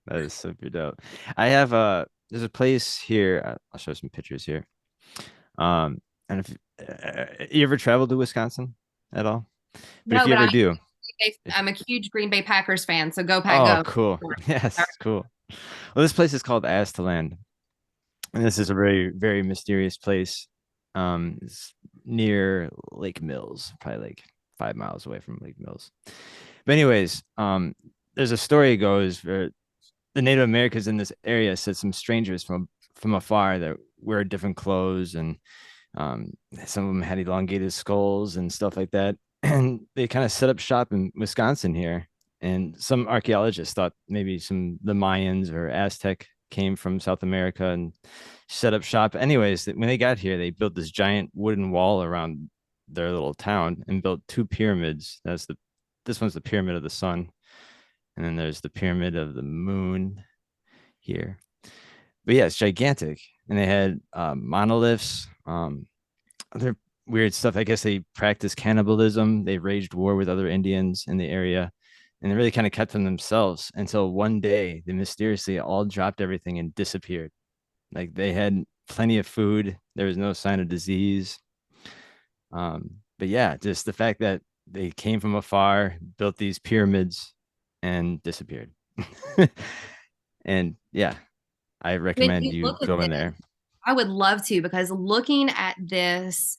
That is super dope. I have there's a place here. I'll show some pictures here. And if you ever traveled to Wisconsin at all? But No, if you but ever do, I'm a huge Green Bay Packers fan, so go Pack, oh, go. cool. Yes, cool. Well, this place is called As to Land, and this is a very, very mysterious place. It's near Lake Mills, probably like 5 miles away from Lake Mills. But anyways, there's a story goes where the Native Americans in this area said some strangers from afar that wear different clothes, and some of them had elongated skulls and stuff like that. And they kind of set up shop in Wisconsin here. And some archaeologists thought maybe the Mayans or Aztec came from South America and set up shop. Anyways, when they got here, they built this giant wooden wall around their little town and built two pyramids. This one's the Pyramid of the Sun, and then there's the Pyramid of the Moon here. But yeah, it's gigantic. And they had monoliths, other weird stuff. I guess they practiced cannibalism. They waged war with other Indians in the area, and they really kind of kept them themselves until one day they mysteriously all dropped everything and disappeared. Like, they had plenty of food. There was no sign of disease. But yeah, just the fact that they came from afar, built these pyramids, and disappeared. And yeah, I recommend you go in there. I would love to, because looking at this,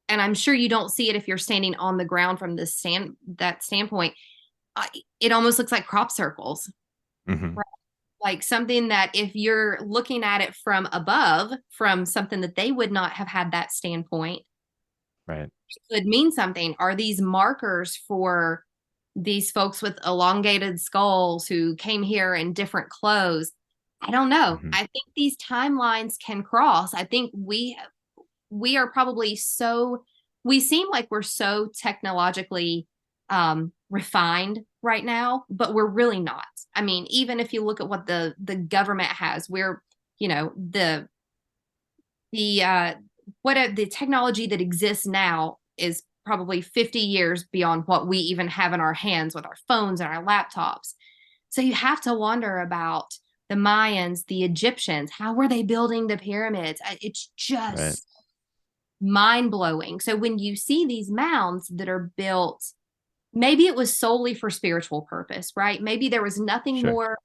and I'm sure you don't see it if you're standing on the ground from that standpoint, it almost looks like crop circles. Mm-hmm. Right? Like something that if you're looking at it from above, from something that they would not have had that standpoint, right, it could mean something. Are these markers for these folks with elongated skulls who came here in different clothes? I don't know. Mm-hmm. I think these timelines can cross. I think we are probably we seem like we're so technologically refined right now, but we're really not. I mean, even if you look at what the government has, we're, the the technology that exists now is probably 50 years beyond what we even have in our hands with our phones and our laptops. So you have to wonder about the Mayans, the Egyptians. How were they building the pyramids? It's Right. just mind blowing. So when you see these mounds that are built, maybe it was solely for spiritual purpose, right? Maybe there was nothing Sure. more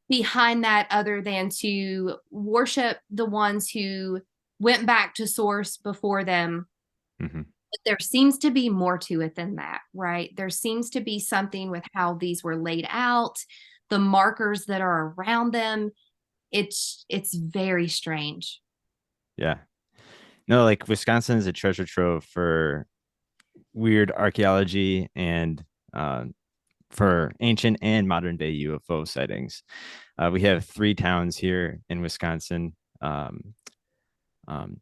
behind that other than to worship the ones who went back to source before them. Hmm. But there seems to be more to it than that, right? There seems to be something with how these were laid out, the markers that are around them. It's very strange. Yeah. No, like Wisconsin is a treasure trove for weird archaeology and for ancient and modern day UFO sightings. We have three towns here in Wisconsin: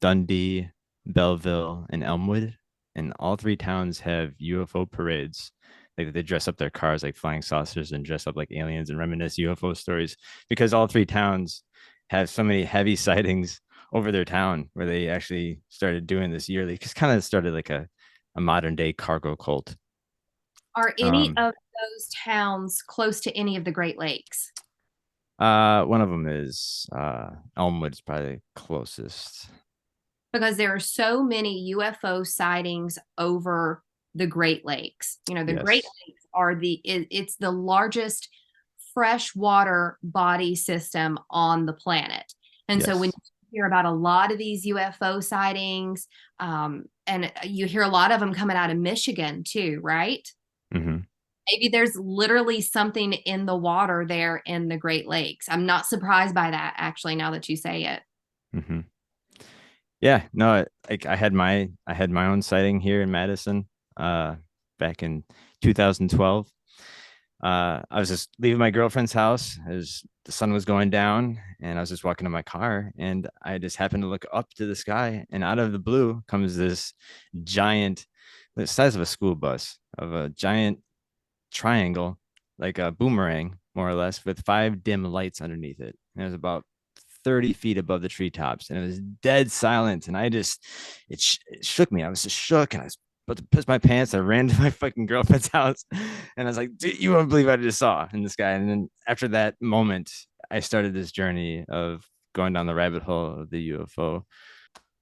Dundee, Belleville, and Elmwood. And all three towns have UFO parades. Like they dress up their cars like flying saucers and dress up like aliens and reminisce UFO stories because all three towns have so many heavy sightings over their town where they actually started doing this yearly. Because kind of started like a modern day cargo cult. Are any Um, of those towns close to any of the Great Lakes? one of them is Elmwood's probably closest. Because there are so many UFO sightings over the Great Lakes. You know, the Great Yes. Lakes are it's the largest freshwater body system on the planet. And so when Yes. you hear about a lot of these UFO sightings, and you hear a lot of them coming out of Michigan too, right? Hmm. Maybe there's literally something in the water there in the Great Lakes. I'm not surprised by that, actually, now that you say it. Hmm. Yeah, no, like I had my own sighting here in Madison back in 2012. I was just leaving my girlfriend's house as the sun was going down, and I was just walking to my car, and I just happened to look up to the sky, and out of the blue comes this giant, the size of a school bus, of a giant triangle, like a boomerang, more or less, with five dim lights underneath it. And it was about 30 feet above the treetops, and it was dead silent. And it shook me. I was just shook, and I was about to piss my pants. I ran to my fucking girlfriend's house, and I was like, "Dude, you won't believe what I just saw in the sky." And then after that moment, I started this journey of going down the rabbit hole of the UFO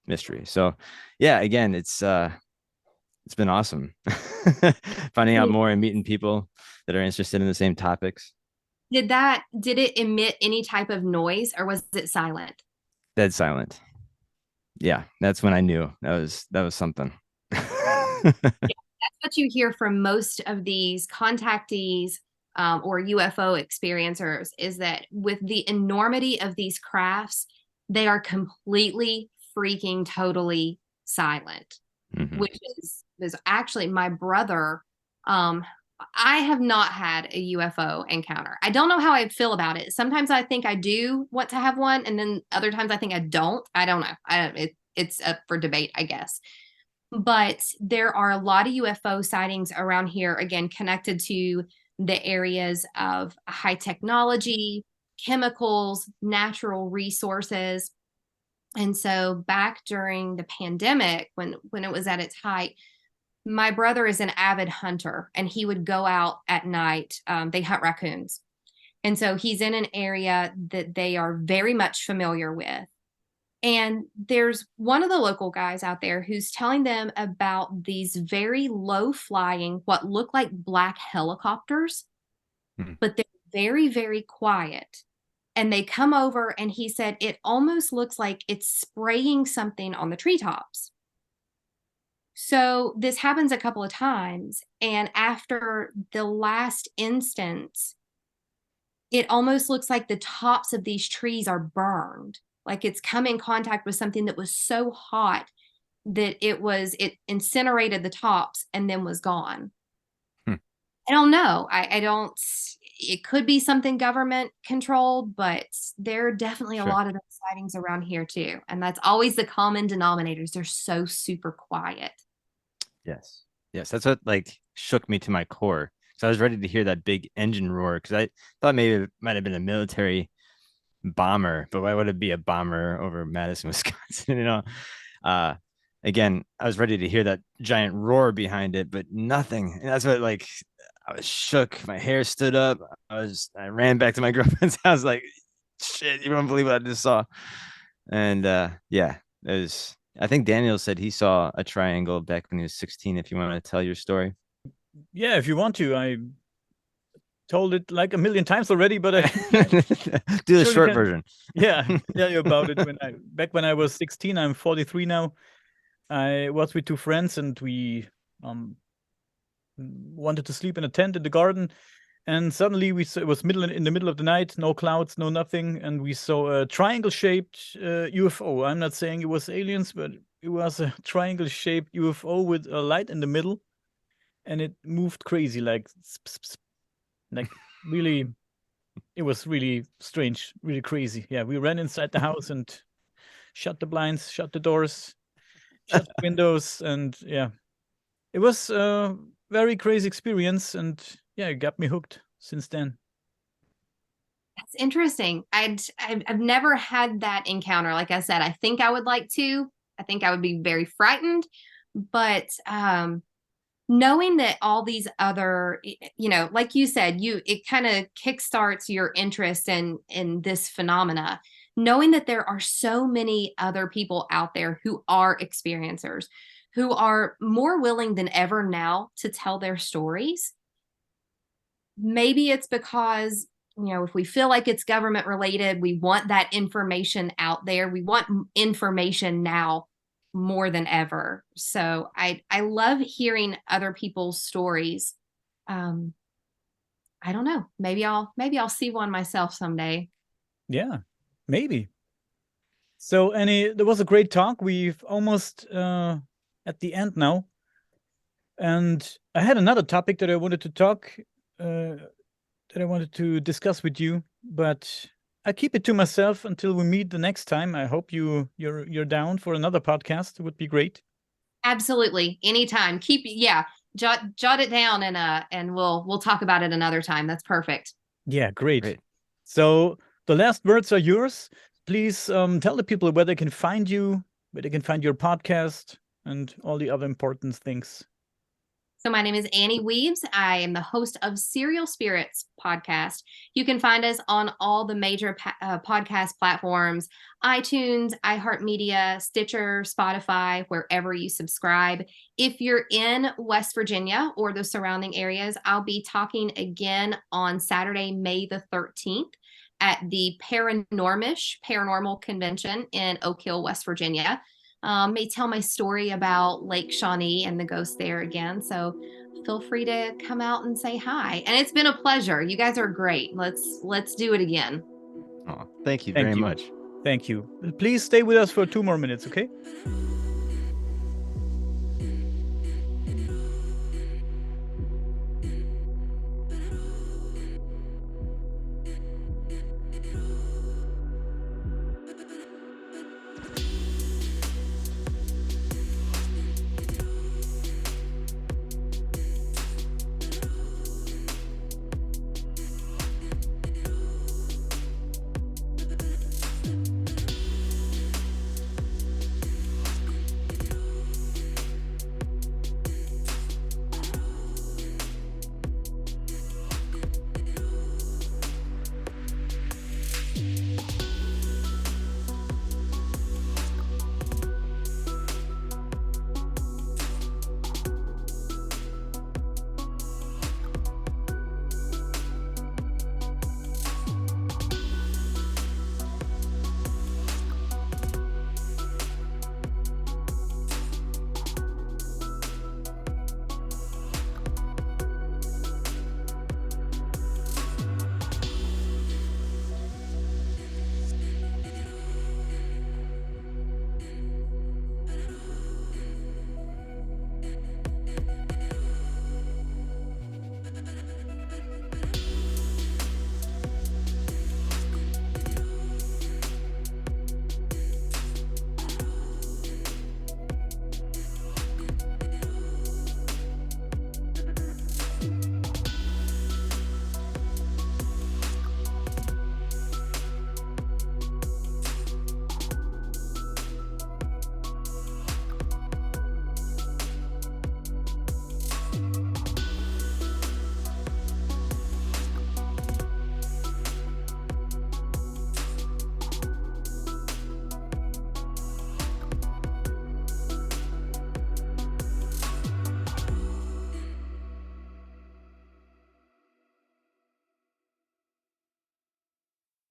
mystery. So, yeah, again, it's been awesome finding out more and meeting people that are interested in the same topics. Did it emit any type of noise or was it silent? Dead silent. Yeah, that's when I knew that was something. That's what you hear from most of these contactees, or UFO experiencers, is that with the enormity of these crafts, they are completely freaking totally silent, Hmm. which is actually my brother. Um, I have not had a UFO encounter. I don't know how I feel about it. Sometimes I think I do want to have one, and then other times I think I don't. I don't know. It's up for debate, I guess. But there are a lot of UFO sightings around here, again, connected to the areas of high technology, chemicals, natural resources. And so back during the pandemic, when it was at its height, my brother is an avid hunter and he would go out at night. They hunt raccoons. And so he's in an area that they are very much familiar with. And there's one of the local guys out there who's telling them about these very low flying, what look like black helicopters, Hmm. but they're very, very quiet. And they come over, and he said it almost looks like it's spraying something on the treetops. So this happens a couple of times. And after the last instance, it almost looks like the tops of these trees are burned. Like it's come in contact with something that was so hot that it incinerated the tops and then was gone. Hmm. I don't know. I don't, it could be something government controlled, but there are definitely a Sure. lot of those sightings around here too. And that's always the common denominators. They're so super quiet. Yes. Yes. That's what like shook me to my core. So I was ready to hear that big engine roar because I thought maybe it might have been a military bomber, but why would it be a bomber over Madison, Wisconsin? Again, I was ready to hear that giant roar behind it, but nothing. And that's what, like, I was shook. My hair stood up. I ran back to my girlfriend's house, like, shit, you don't believe what I just saw. And yeah, it was. I think Daniel said he saw a triangle back when he was 16. If you want to tell your story. Yeah, if you want to, I told it like a million times already, but I do the short version. Yeah, tell you about it. Back when I was 16, I'm 43 now. I was with two friends and we wanted to sleep in a tent in the garden, and suddenly it was in the middle of the night, no clouds, no nothing, and we saw a triangle-shaped UFO. I'm not saying it was aliens, but it was a triangle-shaped UFO with a light in the middle, and it moved crazy, like really. It was really strange, really crazy. Yeah, we ran inside the house and shut the blinds, shut the doors, shut the windows, and yeah, it was a very crazy experience, and yeah, it got me hooked since then. That's interesting. I've never had that encounter. Like I said, I think I would like to. I think I would be very frightened, but knowing that all these other, like you said, it kind of kickstarts your interest in this phenomena. Knowing that there are so many other people out there who are experiencers, who are more willing than ever now to tell their stories. Maybe it's because, if we feel like it's government related, we want that information out there. We want information now more than ever. So I love hearing other people's stories. I don't know. Maybe I'll see one myself someday. Yeah, maybe. So there was a great talk. We've almost at the end now. And I had another topic that I wanted to discuss with you, but I keep it to myself until we meet the next time. I hope you're down for another podcast. It would be great. Absolutely, anytime. Jot it down, and we'll talk about it another time. That's perfect. Yeah, great. So the last words are yours. Please tell the people where they can find you, where they can find your podcast, and all the other important things. So my name is Annie Weaves. I am the host of Serial Spirits podcast. You can find us on all the major podcast platforms: iTunes, iHeartMedia, Stitcher, Spotify, wherever you subscribe. If you're in West Virginia or the surrounding areas, I'll be talking again on Saturday, May the 13th at the Paranormal Convention in Oak Hill, West Virginia. May tell my story about Lake Shawnee and the ghost there again. So feel free to come out and say hi. And it's been a pleasure. You guys are great. Let's do it again. Oh, thank you very much. Thank you. Please stay with us for 2 more minutes, okay?